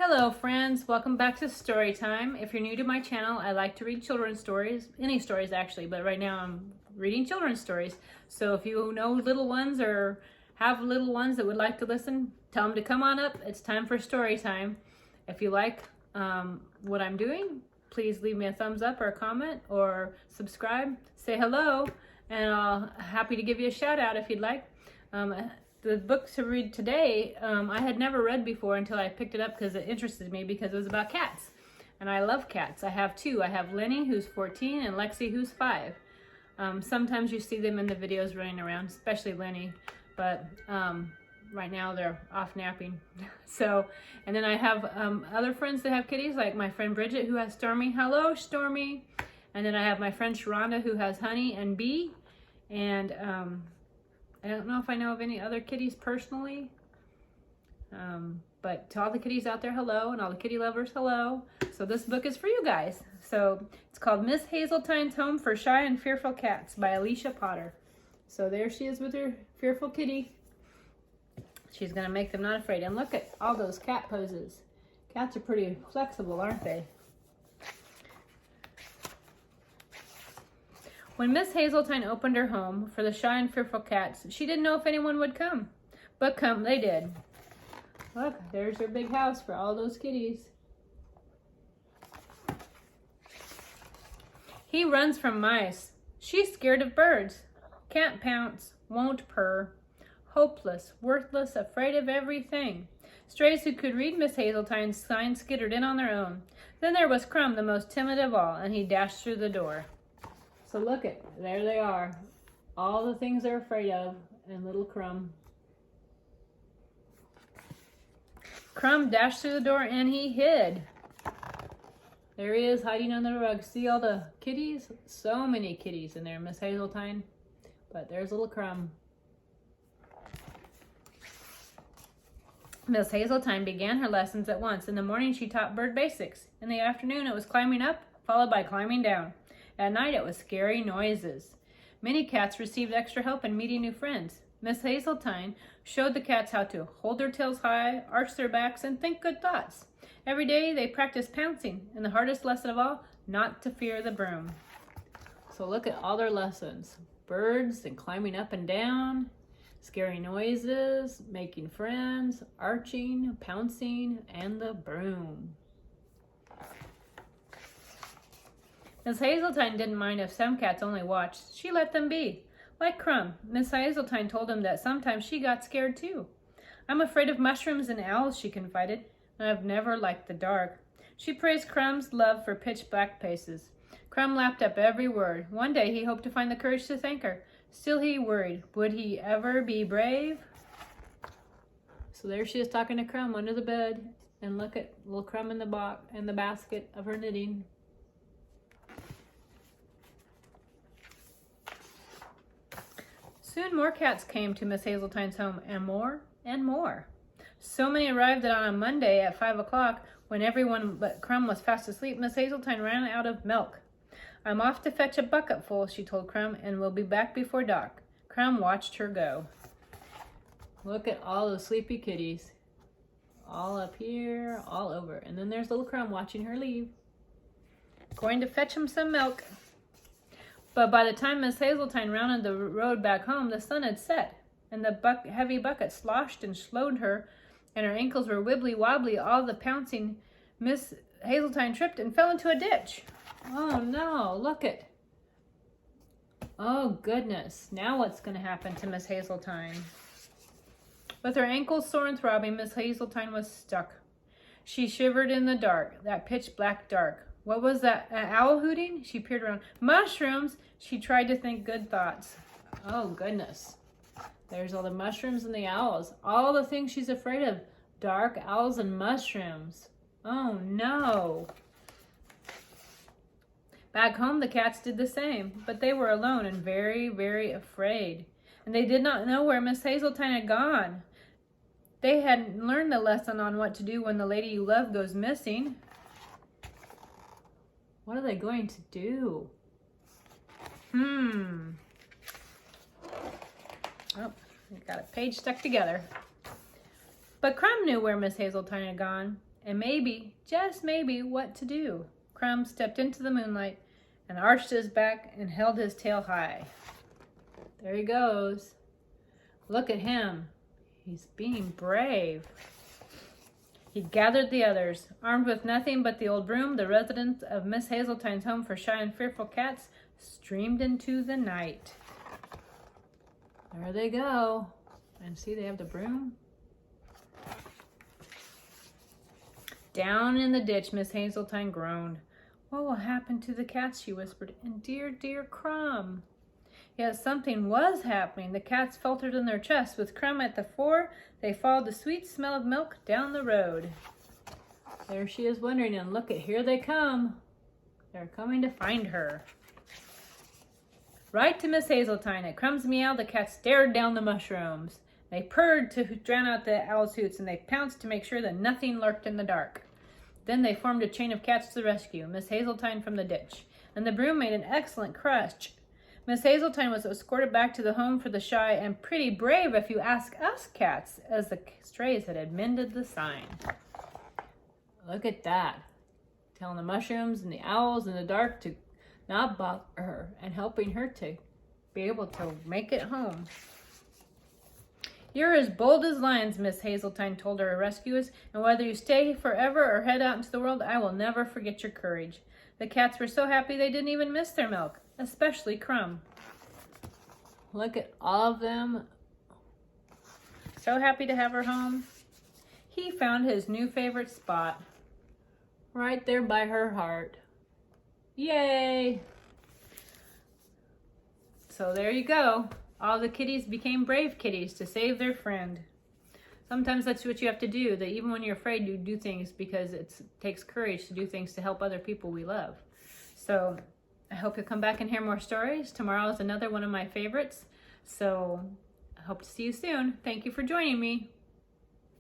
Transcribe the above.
Hello friends, welcome back to story time. If you're new to my channel, I like to read children's stories, any stories actually, but right now I'm reading children's stories. So if you know little ones or have little ones that would like to listen, tell them to come on up. It's time for story time. If you like what I'm doing, please leave me a thumbs up or a comment or subscribe, say hello, and I'll happy to give you a shout out if you'd like. The book to read today, I had never read before until I picked it up because it interested me because it was about cats. And I love cats. I have two. I have Lenny, who's 14, and Lexie, who's 5. Sometimes you see them in the videos running around, especially Lenny. But right now they're off napping. And then I have other friends that have kitties, like my friend Bridget, who has Stormy. Hello, Stormy. And then I have my friend Sharonda, who has Honey and Bee. And I don't know if I know of any other kitties personally, but to all the kitties out there, hello, and all the kitty lovers, hello. So this book is for you guys. So it's called Miss Hazeltine's Home for Shy and Fearful Cats by Alicia Potter. So there she is with her fearful kitty. She's going to make them not afraid. And look at all those cat poses. Cats are pretty flexible, aren't they? When Miss Hazeltine opened her home for the shy and fearful cats, she didn't know if anyone would come. But come they did. Look, there's her big house for all those kitties. He runs from mice. She's scared of birds. Can't pounce, won't purr. Hopeless, worthless, afraid of everything. Strays who could read Miss Hazeltine's sign skittered in on their own. Then there was Crumb, the most timid of all, and he dashed through the door. So look it, there they are. All the things they're afraid of, and little Crumb. Crumb dashed through the door and he hid. There he is, hiding under the rug. See all the kitties? So many kitties in there, Miss Hazeltine. But there's little Crumb. Miss Hazeltine began her lessons at once. In the morning she taught bird basics. In the afternoon it was climbing up, followed by climbing down. At night it was scary noises. Many cats received extra help in meeting new friends. Miss Hazeltine showed the cats how to hold their tails high, arch their backs, and think good thoughts. Every day they practiced pouncing, and the hardest lesson of all, not to fear the broom. So look at all their lessons. Birds and climbing up and down, scary noises, making friends, arching, pouncing, and the broom. Miss Hazeltine didn't mind if some cats only watched. She let them be. Like Crumb, Miss Hazeltine told him that sometimes she got scared too. I'm afraid of mushrooms and owls, she confided, and I've never liked the dark. She praised Crumb's love for pitch black places. Crumb lapped up every word. One day he hoped to find the courage to thank her. Still he worried. Would he ever be brave? So there she is talking to Crumb under the bed. And look at little Crumb in the basket of her knitting. Soon more cats came to Miss Hazeltine's home, and more and more. So many arrived that on a Monday at 5 o'clock, when everyone but Crumb was fast asleep, Miss Hazeltine ran out of milk. I'm off to fetch a bucketful, she told Crumb, and we'll be back before dark. Crumb watched her go. Look at all those sleepy kitties. All up here, all over. And then there's little Crumb watching her leave. Going to fetch him some milk. But by the time Miss Hazeltine rounded the road back home, the sun had set, and the heavy bucket sloshed and slowed her, and her ankles were wibbly-wobbly. All the pouncing, Miss Hazeltine tripped and fell into a ditch. Oh no, look it. Oh goodness, now what's going to happen to Miss Hazeltine? With her ankles sore and throbbing, Miss Hazeltine was stuck. She shivered in the dark, that pitch-black dark. What was that? An owl hooting? She peered around. Mushrooms! She tried to think good thoughts. Oh, goodness. There's all the mushrooms and the owls. All the things she's afraid of. Dark, owls, and mushrooms. Oh, no. Back home, the cats did the same, but they were alone and very, very afraid. And they did not know where Miss Hazeltine had gone. They hadn't learned the lesson on what to do when the lady you love goes missing. What are they going to do? Oh, we got a page stuck together. But Crumb knew where Miss Hazeltine had gone, and maybe, just maybe, what to do. Crumb stepped into the moonlight and arched his back and held his tail high. There he goes. Look at him. He's being brave. He gathered the others. Armed with nothing but the old broom, the residents of Miss Hazeltine's home for shy and fearful cats streamed into the night. There they go. And see, they have the broom. Down in the ditch, Miss Hazeltine groaned. What will happen to the cats, she whispered, and dear, dear Crumb. Yes, something was happening. The cats felt it in their chests. With Crumb at the fore, they followed the sweet smell of milk down the road. There she is wondering, and look at, here they come. They're coming to find her. Right to Miss Hazeltine. At Crumb's meow, the cats stared down the mushrooms. They purred to drown out the owl's hoots, and they pounced to make sure that nothing lurked in the dark. Then they formed a chain of cats to the rescue, Miss Hazeltine from the ditch, and the broom made an excellent crutch. Miss Hazeltine was escorted back to the home for the shy and pretty brave, if you ask us cats, as the strays had amended the sign. Look at that. Telling the mushrooms and the owls in the dark to not bother her and helping her to be able to make it home. You're as bold as lions, Miss Hazeltine told her rescuers, and whether you stay forever or head out into the world, I will never forget your courage. The cats were so happy they didn't even miss their milk, especially Crumb. Look at all of them. So happy to have her home. He found his new favorite spot, right there by her heart. Yay! So there you go. All the kitties became brave kitties to save their friend. Sometimes that's what you have to do, that even when you're afraid, you do things because it takes courage to do things to help other people we love. So I hope you'll come back and hear more stories. Tomorrow is another one of my favorites. So I hope to see you soon. Thank you for joining me.